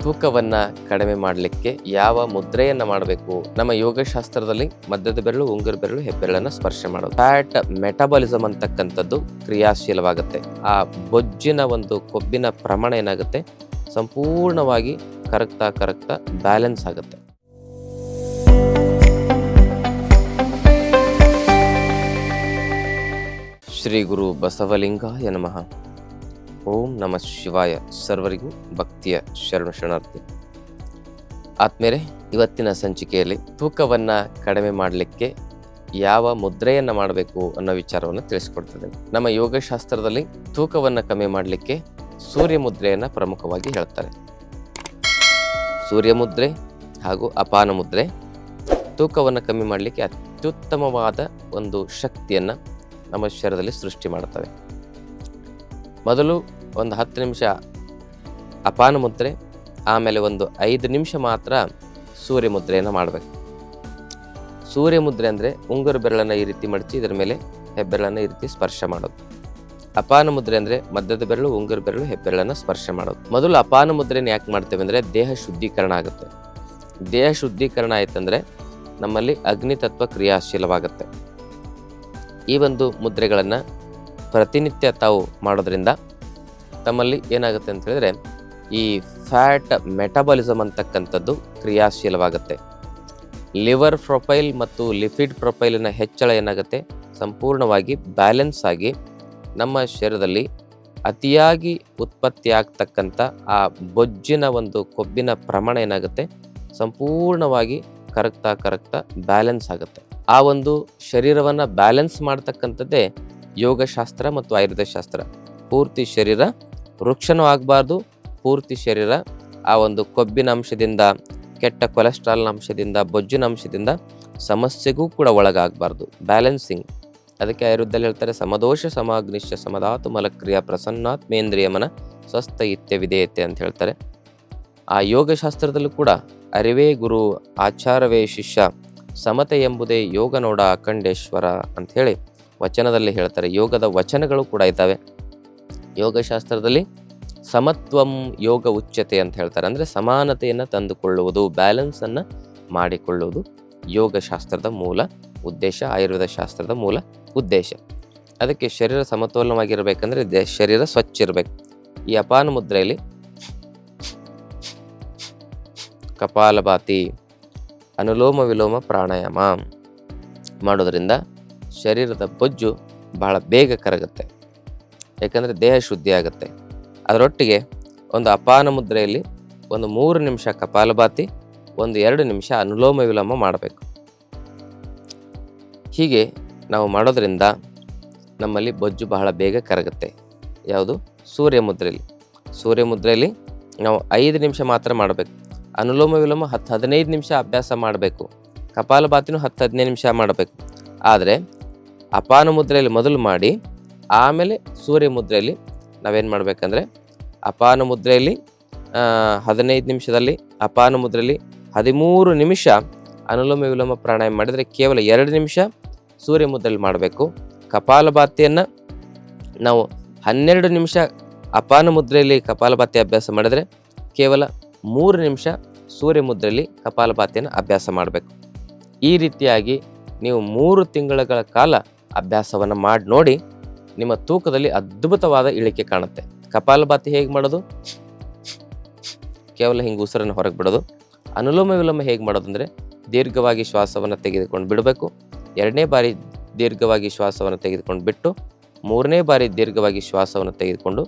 ತೂಕವನ್ನ ಕಡಿಮೆ ಮಾಡಲಿಕ್ಕೆ ಯಾವ ಮುದ್ರೆಯನ್ನ ಮಾಡಬೇಕು? ನಮ್ಮ ಯೋಗಶಾಸ್ತ್ರದಲ್ಲಿ ಮಧ್ಯದ ಬೆರಳು, ಉಂಗುರ ಬೆರಳು, ಹೆಬ್ಬೆರಳನ್ನ ಸ್ಪರ್ಶ ಮಾಡೋದು. ಫ್ಯಾಟ್ ಮೆಟಬಾಲಿಸಮ್ ಅಂತಕ್ಕಂಥದ್ದು ಕ್ರಿಯಾಶೀಲವಾಗುತ್ತೆ. ಆ ಬೊಜ್ಜಿನ ಒಂದು ಕೊಬ್ಬಿನ ಪ್ರಮಾಣ ಏನಾಗುತ್ತೆ, ಸಂಪೂರ್ಣವಾಗಿ ಕರಗ್ತಾ ಬ್ಯಾಲೆನ್ಸ್ ಆಗುತ್ತೆ. ಶ್ರೀ ಗುರು ಬಸವಲಿಂಗಾಯ ನಮಃ. ಓಂ ನಮಃ ಶಿವಾಯ. ಸರ್ವರಿಗೂ ಭಕ್ತಿಯ ಶರಣಾರ್ಥಿ. ಆತ್ಮೇರೆ, ಇವತ್ತಿನ ಸಂಚಿಕೆಯಲ್ಲಿ ತೂಕವನ್ನ ಕಡಿಮೆ ಮಾಡಲಿಕ್ಕೆ ಯಾವ ಮುದ್ರೆಯನ್ನ ಮಾಡಬೇಕು ಅನ್ನೋ ವಿಚಾರವನ್ನು ತಿಳಿಸ್ಕೊಡ್ತದೆ. ನಮ್ಮ ಯೋಗಶಾಸ್ತ್ರದಲ್ಲಿ ತೂಕವನ್ನ ಕಮ್ಮಿ ಮಾಡಲಿಕ್ಕೆ ಸೂರ್ಯ ಮುದ್ರೆಯನ್ನ ಪ್ರಮುಖವಾಗಿ ಹೇಳ್ತಾರೆ. ಸೂರ್ಯ ಮುದ್ರೆ ಹಾಗೂ ಅಪಾನ ಮುದ್ರೆ ತೂಕವನ್ನು ಕಮ್ಮಿ ಮಾಡಲಿಕ್ಕೆ ಅತ್ಯುತ್ತಮವಾದ ಒಂದು ಶಕ್ತಿಯನ್ನ ನಮ್ಮ ಶರೀರದಲ್ಲಿ ಸೃಷ್ಟಿ ಮಾಡ್ತವೆ. ಮೊದಲು ಒಂದು 10 ನಿಮಿಷ ಅಪಾನ ಮುದ್ರೆ, ಆಮೇಲೆ ಒಂದು 5 ನಿಮಿಷ ಮಾತ್ರ ಸೂರ್ಯ ಮುದ್ರೆಯನ್ನು ಮಾಡಬೇಕು. ಸೂರ್ಯ ಮುದ್ರೆ ಅಂದರೆ ಉಂಗುರ ಬೆರಳನ್ನು ಈ ರೀತಿ ಮಡಚಿ ಇದರ ಮೇಲೆ ಹೆಬ್ಬೆರಳನ್ನು ಈ ರೀತಿ ಸ್ಪರ್ಶ ಮಾಡೋದು. ಅಪಾನ ಮುದ್ರೆ ಅಂದರೆ ಮಧ್ಯದ ಬೆರಳು, ಉಂಗುರ ಬೆರಳು, ಹೆಬ್ಬೆರಳನ್ನು ಸ್ಪರ್ಶ ಮಾಡೋದು. ಮೊದಲು ಅಪಾನ ಮುದ್ರೆನ ಯಾಕೆ ಮಾಡ್ತೇವೆ ಅಂದರೆ ದೇಹ ಶುದ್ಧೀಕರಣ ಆಗುತ್ತೆ. ದೇಹ ಶುದ್ಧೀಕರಣ ಆಯ್ತಂದ್ರೆ ನಮ್ಮಲ್ಲಿ ಅಗ್ನಿ ತತ್ವ ಕ್ರಿಯಾಶೀಲವಾಗುತ್ತೆ. ಈ ಒಂದು ಮುದ್ರೆಗಳನ್ನು ಪ್ರತಿನಿತ್ಯ ತಾವು ಮಾಡೋದ್ರಿಂದ ತಮ್ಮಲ್ಲಿ ಏನಾಗುತ್ತೆ ಅಂತ ಹೇಳಿದ್ರೆ ಈ ಫ್ಯಾಟ್ ಮೆಟಬಾಲಿಸಮ್ ಅಂತಕ್ಕಂಥದ್ದು ಕ್ರಿಯಾಶೀಲವಾಗುತ್ತೆ. ಲಿವರ್ ಪ್ರೊಫೈಲ್ ಮತ್ತು ಲಿಪಿಡ್ ಪ್ರೊಫೈಲಿನ ಹೆಚ್ಚಳ ಏನಾಗುತ್ತೆ, ಸಂಪೂರ್ಣವಾಗಿ ಬ್ಯಾಲೆನ್ಸ್ ಆಗಿ ನಮ್ಮ ಶರೀರದಲ್ಲಿ ಅತಿಯಾಗಿ ಉತ್ಪತ್ತಿಯಾಗ್ತಕ್ಕಂಥ ಆ ಬೊಜ್ಜಿನ ಒಂದು ಕೊಬ್ಬಿನ ಪ್ರಮಾಣ ಏನಾಗುತ್ತೆ, ಸಂಪೂರ್ಣವಾಗಿ ಕರಗ್ತಾ ಬ್ಯಾಲೆನ್ಸ್ ಆಗುತ್ತೆ. ಆ ಒಂದು ಶರೀರವನ್ನು ಬ್ಯಾಲೆನ್ಸ್ ಮಾಡ್ತಕ್ಕಂಥದ್ದೇ ಯೋಗಶಾಸ್ತ್ರ ಮತ್ತು ಆಯುರ್ವೇದ ಶಾಸ್ತ್ರ. ಪೂರ್ತಿ ಶರೀರ ವೃಕ್ಷನೂ ಆಗಬಾರ್ದು, ಪೂರ್ತಿ ಶರೀರ ಆ ಒಂದು ಕೊಬ್ಬಿನ ಅಂಶದಿಂದ, ಕೆಟ್ಟ ಕೊಲೆಸ್ಟ್ರಾಲ್ನ ಅಂಶದಿಂದ, ಬೊಜ್ಜಿನ ಅಂಶದಿಂದ ಸಮಸ್ಯೆಗೂ ಕೂಡ ಒಳಗಾಗಬಾರ್ದು. ಬ್ಯಾಲೆನ್ಸಿಂಗ್. ಅದಕ್ಕೆ ಆಯುರ್ವೇದದಲ್ಲಿ ಹೇಳ್ತಾರೆ, ಸಮದೋಷ ಸಮಾಗ್ನಿಶ್ಚ ಸಮಧಾತು ಮಲಕ್ರಿಯಾ ಪ್ರಸನ್ನಾತ್ಮೇಂದ್ರಿಯಮನ ಸ್ವಸ್ಥ ಇತ್ಯವಿಧೇಯತೆ ಅಂತ ಹೇಳ್ತಾರೆ. ಆ ಯೋಗಶಾಸ್ತ್ರದಲ್ಲೂ ಕೂಡ ಅರಿವೇ ಗುರು ಆಚಾರವೇ ಶಿಷ್ಯ, ಸಮತೆ ಎಂಬುದೇ ಯೋಗ ನೋಡ ಅಖಂಡೇಶ್ವರ ಅಂತ ಹೇಳಿ ವಚನದಲ್ಲಿ ಹೇಳ್ತಾರೆ. ಯೋಗದ ವಚನಗಳು ಕೂಡ ಇದ್ದಾವೆ. ಯೋಗಶಾಸ್ತ್ರದಲ್ಲಿ ಸಮತ್ವಂ ಯೋಗ ಉಚ್ಯತೆ ಅಂತ ಹೇಳ್ತಾರೆ. ಅಂದರೆ ಸಮಾನತೆಯನ್ನು ತಂದುಕೊಳ್ಳುವುದು, ಬ್ಯಾಲೆನ್ಸನ್ನು ಮಾಡಿಕೊಳ್ಳುವುದು ಯೋಗಶಾಸ್ತ್ರದ ಮೂಲ ಉದ್ದೇಶ, ಆಯುರ್ವೇದ ಶಾಸ್ತ್ರದ ಮೂಲ ಉದ್ದೇಶ. ಅದಕ್ಕೆ ಶರೀರ ಸಮತೋಲನವಾಗಿರಬೇಕಂದ್ರೆ ಶರೀರ ಸ್ವಚ್ಛ ಇರಬೇಕು. ಈ ಅಪಾನ ಮುದ್ರೆಯಲ್ಲಿ ಕಪಾಲಭಾತಿ, ಅನುಲೋಮ ವಿಲೋಮ ಪ್ರಾಣಾಯಾಮ ಮಾಡೋದ್ರಿಂದ ಶರೀರದ ಬೊಜ್ಜು ಬಹಳ ಬೇಗ ಕರಗುತ್ತೆ. ಯಾಕಂದರೆ ದೇಹ ಶುದ್ಧಿ ಆಗುತ್ತೆ. ಅದರೊಟ್ಟಿಗೆ ಒಂದು ಅಪಾನ ಮುದ್ರೆಯಲ್ಲಿ ಒಂದು 3 ನಿಮಿಷ ಕಪಾಲಭಾತಿ, ಒಂದು 2 ನಿಮಿಷ ಅನುಲೋಮ ವಿಲೋಮ ಮಾಡಬೇಕು. ಹೀಗೆ ನಾವು ಮಾಡೋದ್ರಿಂದ ನಮ್ಮಲ್ಲಿ ಬೊಜ್ಜು ಬಹಳ ಬೇಗ ಕರಗುತ್ತೆ. ಯಾವುದು? ಸೂರ್ಯ ಮುದ್ರೆಯಲ್ಲಿ. ಸೂರ್ಯ ಮುದ್ರೆಯಲ್ಲಿ ನಾವು 5 ನಿಮಿಷ ಮಾತ್ರ ಮಾಡಬೇಕು. ಅನುಲೋಮ ವಿಲೋಮ 10-15 ನಿಮಿಷ ಅಭ್ಯಾಸ ಮಾಡಬೇಕು. ಕಪಾಲಭಾತಿನೂ 10-15 ನಿಮಿಷ ಮಾಡಬೇಕು. ಆದರೆ ಅಪಾನ ಮುದ್ರೆಯಲ್ಲಿ ಮೊದಲು ಮಾಡಿ, ಆಮೇಲೆ ಸೂರ್ಯ ಮುದ್ರೆಯಲ್ಲಿ ನಾವೇನು ಮಾಡಬೇಕಂದ್ರೆ, ಅಪಾನ ಮುದ್ರೆಯಲ್ಲಿ 15 ನಿಮಿಷದಲ್ಲಿ, ಅಪಾನ ಮುದ್ರೆಯಲ್ಲಿ 13 ನಿಮಿಷ ಅನುಲೋಮ ವಿಲೋಮ ಪ್ರಾಣಾಯಾಮ ಮಾಡಿದರೆ ಕೇವಲ 2 ನಿಮಿಷ ಸೂರ್ಯ ಮುದ್ರೆಯಲ್ಲಿ ಮಾಡಬೇಕು. ಕಪಾಲಭಾತಿಯನ್ನು ನಾವು 12 ನಿಮಿಷ ಅಪಾನ ಮುದ್ರೆಯಲ್ಲಿ ಕಪಾಲಭಾತಿ ಅಭ್ಯಾಸ ಮಾಡಿದರೆ ಕೇವಲ 3 ನಿಮಿಷ ಸೂರ್ಯ ಮುದ್ರೆಯಲ್ಲಿ ಕಪಾಲಭಾತಿಯನ್ನು ಅಭ್ಯಾಸ ಮಾಡಬೇಕು. ಈ ರೀತಿಯಾಗಿ ನೀವು 3 ತಿಂಗಳ ಕಾಲ ಅಭ್ಯಾಸವನ್ನು ಮಾಡಿ ನೋಡಿ, ನಿಮ್ಮ ತೂಕದಲ್ಲಿ ಅದ್ಭುತವಾದ ಇಳಿಕೆ ಕಾಣುತ್ತೆ. ಕಪಾಲಭಾತಿ ಹೇಗೆ ಮಾಡೋದು? ಕೇವಲ ಹಿಂಗೆ ಉಸಿರನ್ನು ಹೊರಗೆ ಬಿಡೋದು. ಅನುಲೋಮ ವಿಲೋಮ ಹೇಗೆ ಮಾಡೋದು ಅಂದರೆ, ದೀರ್ಘವಾಗಿ ಶ್ವಾಸವನ್ನು ತೆಗೆದುಕೊಂಡು ಬಿಡಬೇಕು. 2ನೇ ಬಾರಿ ದೀರ್ಘವಾಗಿ ಶ್ವಾಸವನ್ನು ತೆಗೆದುಕೊಂಡು ಬಿಟ್ಟು, 3ನೇ ಬಾರಿ ದೀರ್ಘವಾಗಿ ಶ್ವಾಸವನ್ನು ತೆಗೆದುಕೊಂಡು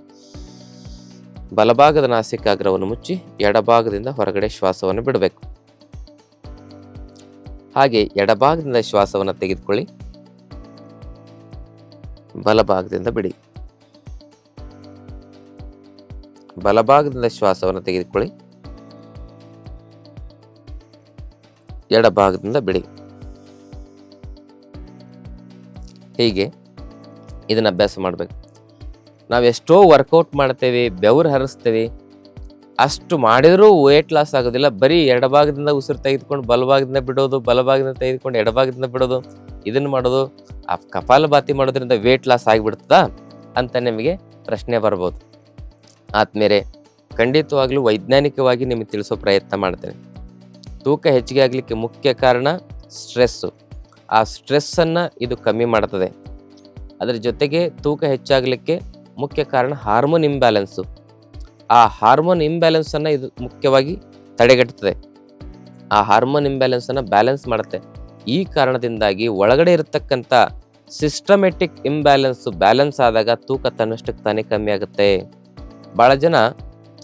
ಬಲಭಾಗದ ನಾಸಿಕಾಗ್ರವನ್ನು ಮುಚ್ಚಿ ಎಡಭಾಗದಿಂದ ಹೊರಗಡೆ ಶ್ವಾಸವನ್ನು ಬಿಡಬೇಕು. ಹಾಗೆ ಎಡಭಾಗದಿಂದ ಶ್ವಾಸವನ್ನು ತೆಗೆದುಕೊಳ್ಳಿ, ಬಲಭಾಗದಿಂದ ಬಿಡಿ. ಬಲಭಾಗದಿಂದ ಶ್ವಾಸವನ್ನು ತೆಗೆದುಕೊಳ್ಳಿ, ಎಡಭಾಗದಿಂದ ಬಿಡಿ. ಹೀಗೆ ಇದನ್ನು ಅಭ್ಯಾಸ ಮಾಡಬೇಕು. ನಾವೆಷ್ಟೋ ವರ್ಕೌಟ್ ಮಾಡ್ತೇವೆ, ಬೆವರು ಹರಿಸ್ತೇವೆ, ಅಷ್ಟು ಮಾಡಿದರೂ ವೇಟ್ ಲಾಸ್ ಆಗೋದಿಲ್ಲ. ಬರೀ ಎಡಭಾಗದಿಂದ ಉಸಿರು ತೆಗೆದುಕೊಂಡು ಬಲಭಾಗದಿಂದ ಬಿಡೋದು, ಬಲಭಾಗದಿಂದ ತೆಗೆದುಕೊಂಡು ಎಡಭಾಗದಿಂದ ಬಿಡೋದು, ಇದನ್ನು ಮಾಡೋದು. ಆ ಕಪಾಲಭಾತಿ ಮಾಡೋದ್ರಿಂದ ವೇಟ್ ಲಾಸ್ ಆಗಿಬಿಡ್ತದಾ ಅಂತ ನಿಮಗೆ ಪ್ರಶ್ನೆ ಬರ್ಬೋದು. ಆದ್ಮೇಲೆ ಖಂಡಿತವಾಗ್ಲೂ ವೈಜ್ಞಾನಿಕವಾಗಿ ನಿಮಗೆ ತಿಳಿಸೋ ಪ್ರಯತ್ನ ಮಾಡ್ತೇನೆ. ತೂಕ ಹೆಚ್ಚಿಗೆ ಆಗಲಿಕ್ಕೆ ಮುಖ್ಯ ಕಾರಣ ಸ್ಟ್ರೆಸ್ಸು. ಆ ಸ್ಟ್ರೆಸ್ಸನ್ನು ಇದು ಕಮ್ಮಿ ಮಾಡ್ತದೆ. ಅದರ ಜೊತೆಗೆ ತೂಕ ಹೆಚ್ಚಾಗಲಿಕ್ಕೆ ಮುಖ್ಯ ಕಾರಣ ಹಾರ್ಮೋನ್ ಇಂಬ್ಯಾಲೆನ್ಸು. ಆ ಹಾರ್ಮೋನ್ ಇಂಬ್ಯಾಲೆನ್ಸನ್ನು ಇದು ಮುಖ್ಯವಾಗಿ ತಡೆಗಟ್ಟುತ್ತದೆ. ಆ ಹಾರ್ಮೋನ್ ಇಂಬ್ಯಾಲೆನ್ಸನ್ನು ಬ್ಯಾಲೆನ್ಸ್ ಮಾಡುತ್ತೆ. ಈ ಕಾರಣದಿಂದಾಗಿ ಒಳಗಡೆ ಇರತಕ್ಕಂಥ ಸಿಸ್ಟಮೆಟಿಕ್ ಇಂಬ್ಯಾಲೆನ್ಸು ಬ್ಯಾಲೆನ್ಸ್ ಆದಾಗ ತೂಕ ತನ್ನಷ್ಟಕ್ಕೆ ತಾನೇ ಕಮ್ಮಿ ಆಗುತ್ತೆ. ಭಾಳ ಜನ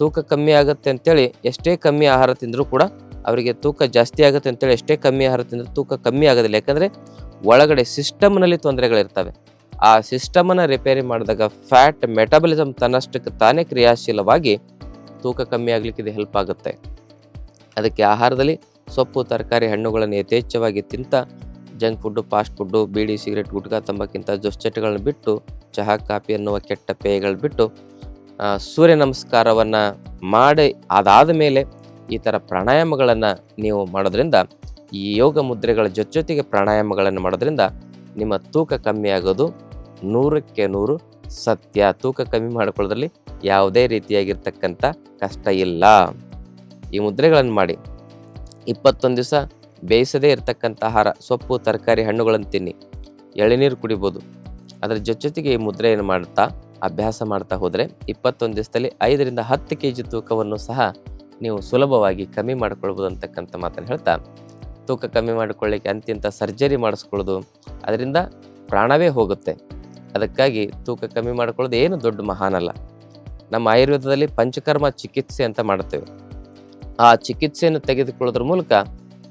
ತೂಕ ಕಮ್ಮಿ ಆಗುತ್ತೆ ಅಂತೇಳಿ ಎಷ್ಟೇ ಕಮ್ಮಿ ಆಹಾರ ತಿಂದರೂ ಕೂಡ ಅವರಿಗೆ ತೂಕ ಜಾಸ್ತಿ ಆಗುತ್ತೆ ಅಂತೇಳಿ ಎಷ್ಟೇ ಕಮ್ಮಿ ಆಹಾರ ತಿಂದರೂ ತೂಕ ಕಮ್ಮಿ ಆಗೋದಿಲ್ಲ. ಯಾಕಂದರೆ ಒಳಗಡೆ ಸಿಸ್ಟಮ್ನಲ್ಲಿ ತೊಂದರೆಗಳಿರ್ತವೆ. ಆ ಸಿಸ್ಟಮನ್ನು ರಿಪೇರಿ ಮಾಡಿದಾಗ ಫ್ಯಾಟ್ ಮೆಟಬಲಿಸಮ್ ತನ್ನಷ್ಟಕ್ಕೆ ತಾನೇ ಕ್ರಿಯಾಶೀಲವಾಗಿ ತೂಕ ಕಮ್ಮಿ ಆಗಲಿಕ್ಕೆ ಇದು ಹೆಲ್ಪ್ ಆಗುತ್ತೆ. ಅದಕ್ಕೆ ಆಹಾರದಲ್ಲಿ ಸೊಪ್ಪು, ತರಕಾರಿ, ಹಣ್ಣುಗಳನ್ನು ಯಥೇಚ್ಛವಾಗಿ ತಿಂತ ಜಂಕ್ ಫುಡ್ಡು, ಫಾಸ್ಟ್ ಫುಡ್ಡು, ಬೀಡಿ, ಸಿಗರೇಟ್, ಗುಟ್ಕಾ, ತಂಬಾಕಿಂತ ದುಶ್ಚಟಗಳನ್ನ ಬಿಟ್ಟು, ಚಹಾ, ಕಾಫಿ ಅನ್ನುವ ಕೆಟ್ಟ ಪೇಯಗಳು ಬಿಟ್ಟು ಸೂರ್ಯ ನಮಸ್ಕಾರವನ್ನು ಮಾಡಿ ಅದಾದ ಮೇಲೆ ಈ ಥರ ಪ್ರಾಣಾಯಾಮಗಳನ್ನು ನೀವು ಮಾಡೋದ್ರಿಂದ, ಈ ಯೋಗ ಮುದ್ರೆಗಳ ಜೊತೆಗೆ ಪ್ರಾಣಾಯಾಮಗಳನ್ನು ಮಾಡೋದ್ರಿಂದ ನಿಮ್ಮ ತೂಕ ಕಮ್ಮಿ ಆಗೋದು 100ಕ್ಕೆ 100 ಸತ್ಯ. ತೂಕ ಕಮ್ಮಿ ಮಾಡ್ಕೊಳ್ಳೋದ್ರಲ್ಲಿ ಯಾವುದೇ ರೀತಿಯಾಗಿರ್ತಕ್ಕಂಥ ಕಷ್ಟ ಇಲ್ಲ. ಈ ಮುದ್ರೆಗಳನ್ನು ಮಾಡಿ 21 ದಿವಸ ಬೇಯಿಸದೇ ಇರತಕ್ಕಂಥ ಆಹಾರ, ಸೊಪ್ಪು, ತರಕಾರಿ, ಹಣ್ಣುಗಳನ್ನು ತಿನ್ನಿ, ಎಳೆನೀರು ಕುಡಿಬೋದು. ಅದರ ಜೊತೆಗೆ ಈ ಮುದ್ರೆಯನ್ನು ಮಾಡ್ತಾ ಅಭ್ಯಾಸ ಮಾಡ್ತಾ ಹೋದರೆ 21 ದಿವಸದಲ್ಲಿ 5ರಿಂದ 10 kg ತೂಕವನ್ನು ಸಹ ನೀವು ಸುಲಭವಾಗಿ ಕಮ್ಮಿ ಮಾಡ್ಕೊಳ್ಬೋದು ಅಂತಕ್ಕಂಥ ಮಾತನ್ನು ಹೇಳ್ತಾ, ತೂಕ ಕಮ್ಮಿ ಮಾಡಿಕೊಳ್ಳಿಕ್ಕೆ ಅಂತಿಂತ ಸರ್ಜರಿ ಮಾಡಿಸ್ಕೊಳ್ಳೋದು ಅದರಿಂದ ಪ್ರಾಣವೇ ಹೋಗುತ್ತೆ. ಅದಕ್ಕಾಗಿ ತೂಕ ಕಮ್ಮಿ ಮಾಡ್ಕೊಳ್ಳೋದು ಏನು ದೊಡ್ಡ ಮಹಾನಲ್ಲ. ನಮ್ಮ ಆಯುರ್ವೇದದಲ್ಲಿ ಪಂಚಕರ್ಮ ಚಿಕಿತ್ಸೆ ಅಂತ ಮಾಡ್ತೇವೆ. ಆ ಚಿಕಿತ್ಸೆಯನ್ನು ತೆಗೆದುಕೊಳ್ಳೋದ್ರ ಮೂಲಕ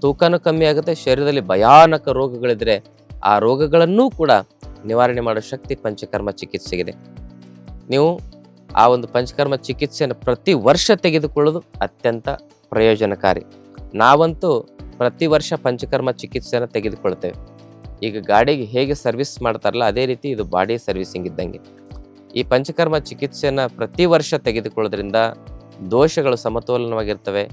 ತೂಕನೂ ಕಮ್ಮಿ ಆಗುತ್ತೆ. ಶರೀರದಲ್ಲಿ ಭಯಾನಕ ರೋಗಗಳಿದ್ರೆ ಆ ರೋಗಗಳನ್ನೂ ಕೂಡ ನಿವಾರಣೆ ಮಾಡೋ ಶಕ್ತಿ ಪಂಚಕರ್ಮ ಚಿಕಿತ್ಸೆಗಿದೆ. ನೀವು ಆ ಒಂದು ಪಂಚಕರ್ಮ ಚಿಕಿತ್ಸೆಯನ್ನು ಪ್ರತಿ ವರ್ಷ ತೆಗೆದುಕೊಳ್ಳೋದು ಅತ್ಯಂತ ಪ್ರಯೋಜನಕಾರಿ. ನಾವಂತೂ ಪ್ರತಿ ವರ್ಷ ಪಂಚಕರ್ಮ ಚಿಕಿತ್ಸೆಯನ್ನು ತೆಗೆದುಕೊಳ್ತೇವೆ. ಈಗ ಗಾಡಿಗೆ ಹೇಗೆ ಸರ್ವಿಸ್ ಮಾಡ್ತಾರಲ್ಲ ಅದೇ ರೀತಿ ಇದು ಬಾಡಿ ಸರ್ವಿಸಿಂಗ್ ಇದ್ದಂಗೆ. ಈ ಪಂಚಕರ್ಮ ಚಿಕಿತ್ಸೆಯನ್ನು ಪ್ರತಿ ವರ್ಷ ತೆಗೆದುಕೊಳ್ಳೋದ್ರಿಂದ ದೋಷಗಳು ಸಮತೋಲನವಾಗಿರ್ತವೆ,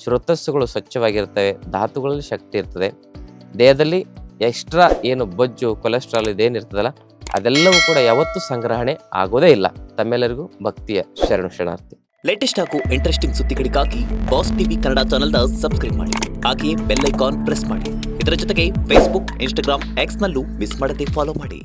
ಶ್ರೋತಸ್ಸುಗಳು ಸ್ವಚ್ಛವಾಗಿರ್ತವೆ, ಧಾತುಗಳಲ್ಲಿ ಶಕ್ತಿ ಇರ್ತದೆ, ದೇಹದಲ್ಲಿ ಎಕ್ಸ್ಟ್ರಾ ಏನು ಬೊಜ್ಜು, ಕೊಲೆಸ್ಟ್ರಾಲ್ ಇದೇನಿರ್ತದಲ್ಲ ಅದೆಲ್ಲವೂ ಕೂಡ ಯಾವತ್ತೂ ಸಂಗ್ರಹಣೆ ಆಗೋದೇ ಇಲ್ಲ. ತಮ್ಮೆಲ್ಲರಿಗೂ ಭಕ್ತಿಯ ಶರಣಾರ್ಥಿ. ಲೇಟೆಸ್ಟ್ ಹಾಗೂ ಇಂಟ್ರೆಸ್ಟಿಂಗ್ ಸುದ್ದಿಗಳಿಗಾಗಿ ಬಾಸ್ ಟಿವಿ ಕನ್ನಡ ಚಾನೆಲ್ನ ಸಬ್ಸ್ಕ್ರೈಬ್ ಮಾಡಿ. ಹಾಗೆಯೇ ಬೆಲ್ ಐಕಾನ್ ಪ್ರೆಸ್ ಮಾಡಿ. ಇದರ ಜೊತೆಗೆ ಫೇಸ್ಬುಕ್, ಇನ್ಸ್ಟಾಗ್ರಾಮ್, ಎಕ್ಸ್ನಲ್ಲೂ ಮಿಸ್ ಮಾಡದೆ ಫಾಲೋ ಮಾಡಿ.